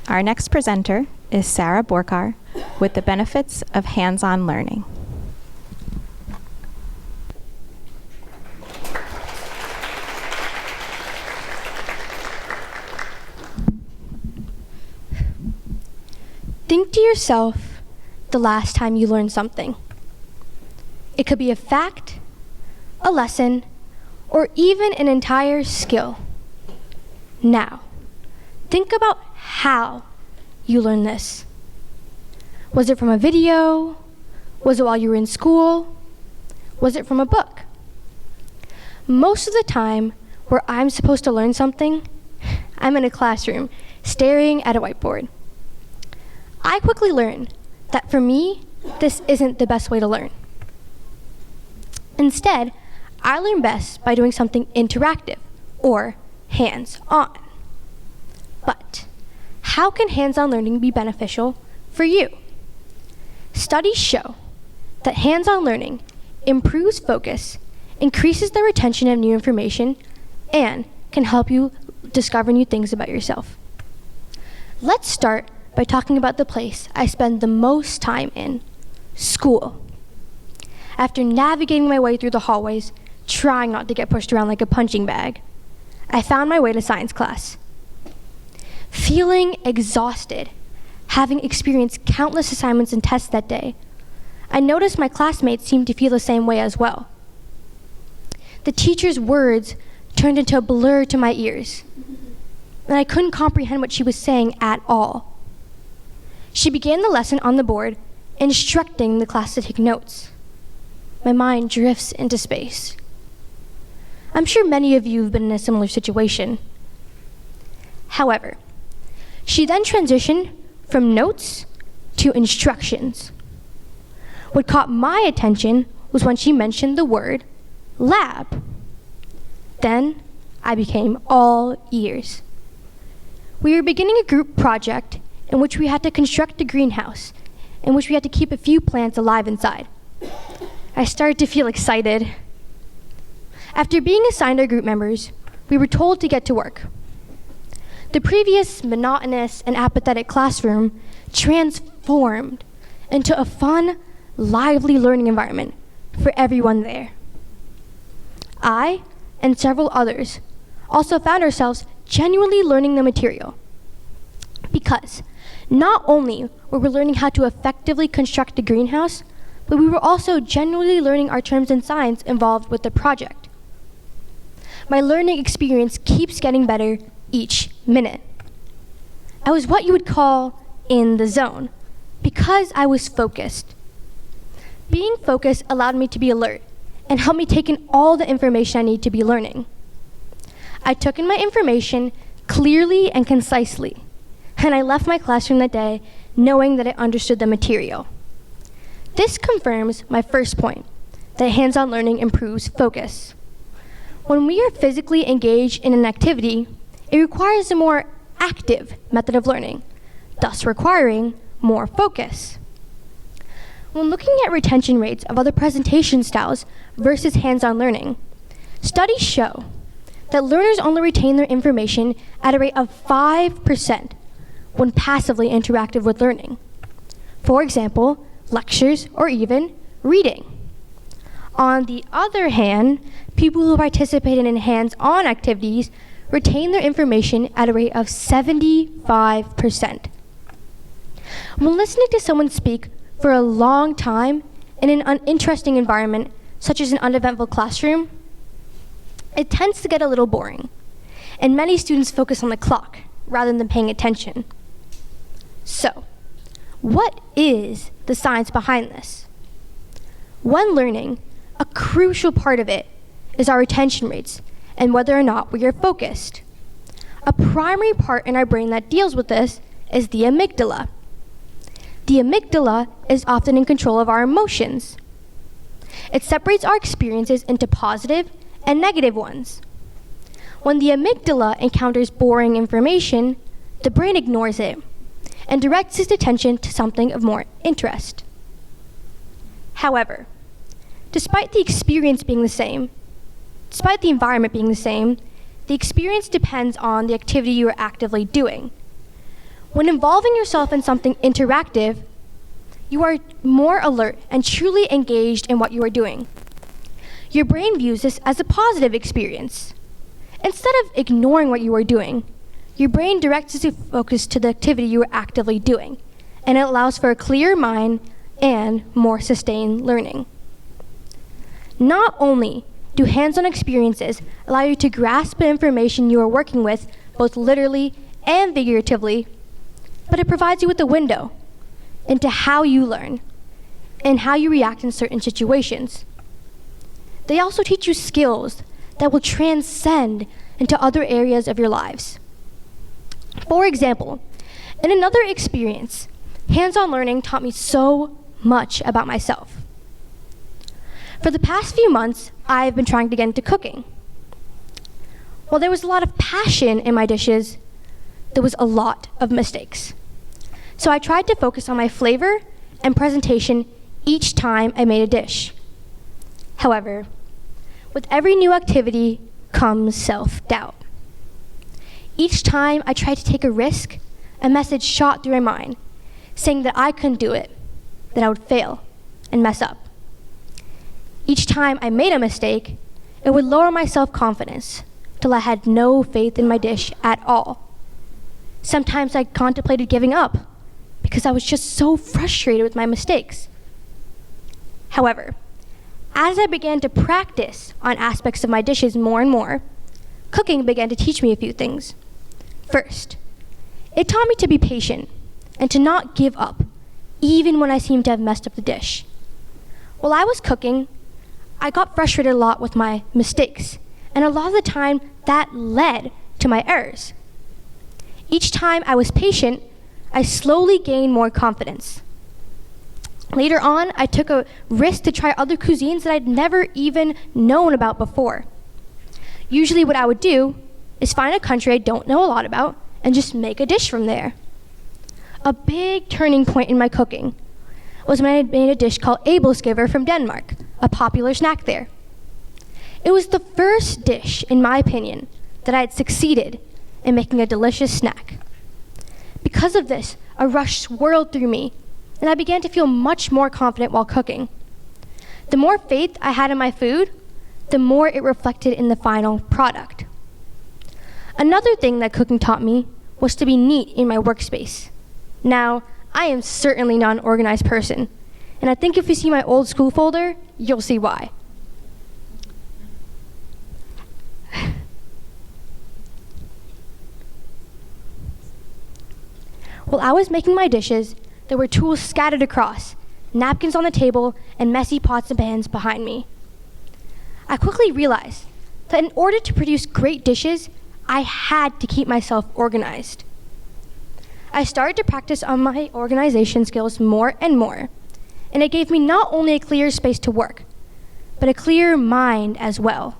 Our next presenter is Sara Borkar with the benefits of hands-on learning. Think to yourself the last time you learned something. It could be a fact, a lesson, or even an entire skill. Now, think about how you learned this. Was it from a video? Was it while you were in school? Was it from a book? Most of the time, where I'm supposed to learn something, I'm in a classroom, staring at a whiteboard. I quickly learned that for me, this isn't the best way to learn. Instead, I learn best by doing something interactive, or hands-on. But how can hands-on learning be beneficial for you? Studies show that hands-on learning improves focus, increases the retention of new information, and can help you discover new things about yourself. Let's start by talking about the place I spend the most time in, school. After navigating my way through the hallways, trying not to get pushed around like a punching bag, I found my way to science class. Feeling exhausted, having experienced countless assignments and tests that day, I noticed my classmates seemed to feel the same way as well. The teacher's words turned into a blur to my ears, and I couldn't comprehend what she was saying at all. She began the lesson on the board, instructing the class to take notes. My mind drifts into space. I'm sure many of you have been in a similar situation. However, she then transitioned from notes to instructions. What caught my attention was when she mentioned the word lab. Then I became all ears. We were beginning a group project in which we had to construct a greenhouse, in which we had to keep a few plants alive inside. I started to feel excited. After being assigned our group members, we were told to get to work. The previous monotonous and apathetic classroom transformed into a fun, lively learning environment for everyone there. I and several others also found ourselves genuinely learning the material, because not only were we learning how to effectively construct a greenhouse, but we were also genuinely learning our terms and signs involved with the project. My learning experience keeps getting better each minute. I was what you would call in the zone, because I was focused. Being focused allowed me to be alert and helped me take in all the information I need to be learning. I took in my information clearly and concisely, and I left my classroom that day knowing that I understood the material. This confirms my first point, that hands-on learning improves focus. When we are physically engaged in an activity, it requires a more active method of learning, thus requiring more focus. When looking at retention rates of other presentation styles versus hands-on learning, studies show that learners only retain their information at a rate of 5% when passively interactive with learning. For example, lectures or even reading. On the other hand, people who participate in hands-on activities retain their information at a rate of 75%. When listening to someone speak for a long time in an uninteresting environment, such as an uneventful classroom, it tends to get a little boring, and many students focus on the clock rather than paying attention. So, what is the science behind this? When learning, a crucial part of it is our retention rates and whether or not we are focused. A primary part in our brain that deals with this is the amygdala. The amygdala is often in control of our emotions. It separates our experiences into positive and negative ones. When the amygdala encounters boring information, the brain ignores it and directs its attention to something of more interest. However, despite the experience being the same, despite the environment being the same, the experience depends on the activity you are actively doing. When involving yourself in something interactive, you are more alert and truly engaged in what you are doing. Your brain views this as a positive experience. Instead of ignoring what you are doing, your brain directs its focus to the activity you are actively doing, and it allows for a clearer mind and more sustained learning. Not only do hands-on experiences allow you to grasp the information you are working with, both literally and figuratively, but it provides you with a window into how you learn and how you react in certain situations. They also teach you skills that will transcend into other areas of your lives. For example, in another experience, hands-on learning taught me so much about myself. For the past few months, I've been trying to get into cooking. While there was a lot of passion in my dishes, there was a lot of mistakes. So I tried to focus on my flavor and presentation each time I made a dish. However, with every new activity comes self-doubt. Each time I tried to take a risk, a message shot through my mind, saying that I couldn't do it, that I would fail and mess up. Each time I made a mistake, it would lower my self-confidence till I had no faith in my dish at all. Sometimes I contemplated giving up because I was just so frustrated with my mistakes. However, as I began to practice on aspects of my dishes more and more, cooking began to teach me a few things. First, it taught me to be patient and to not give up, even when I seemed to have messed up the dish. While I was cooking, I got frustrated a lot with my mistakes, and a lot of the time that led to my errors. Each time I was patient, I slowly gained more confidence. Later on, I took a risk to try other cuisines that I'd never even known about before. Usually what I would do is find a country I don't know a lot about and just make a dish from there. A big turning point in my cooking was when I had made a dish called æbleskiver from Denmark, a popular snack there. It was the first dish, in my opinion, that I had succeeded in making a delicious snack. Because of this, a rush swirled through me, and I began to feel much more confident while cooking. The more faith I had in my food, the more it reflected in the final product. Another thing that cooking taught me was to be neat in my workspace. Now, I am certainly not an organized person, and I think if you see my old school folder, you'll see why. While I was making my dishes, there were tools scattered across, napkins on the table, and messy pots and pans behind me. I quickly realized that in order to produce great dishes, I had to keep myself organized. I started to practice on my organization skills more and more, and it gave me not only a clear space to work, but a clear mind as well.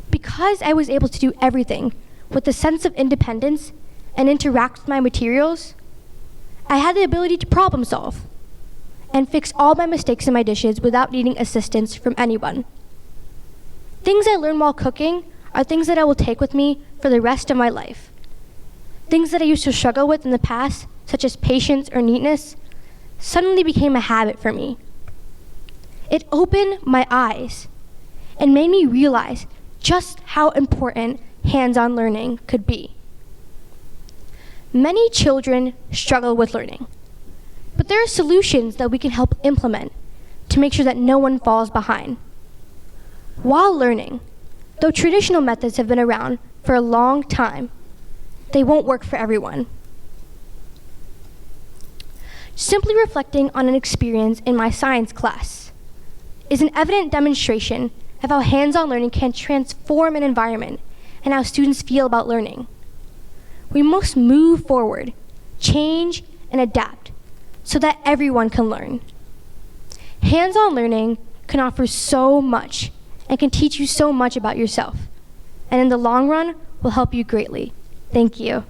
Because I was able to do everything with a sense of independence and interact with my materials, I had the ability to problem solve and fix all my mistakes in my dishes without needing assistance from anyone. Things I learned while cooking are things that I will take with me for the rest of my life. Things that I used to struggle with in the past, such as patience or neatness, suddenly became a habit for me. It opened my eyes and made me realize just how important hands-on learning could be. Many children struggle with learning, but there are solutions that we can help implement to make sure that no one falls behind. While learning, though traditional methods have been around for a long time, they won't work for everyone. Simply reflecting on an experience in my science class is an evident demonstration of how hands-on learning can transform an environment and how students feel about learning. We must move forward, change, and adapt so that everyone can learn. Hands-on learning can offer so much and can teach you so much about yourself, and in the long run will help you greatly. Thank you.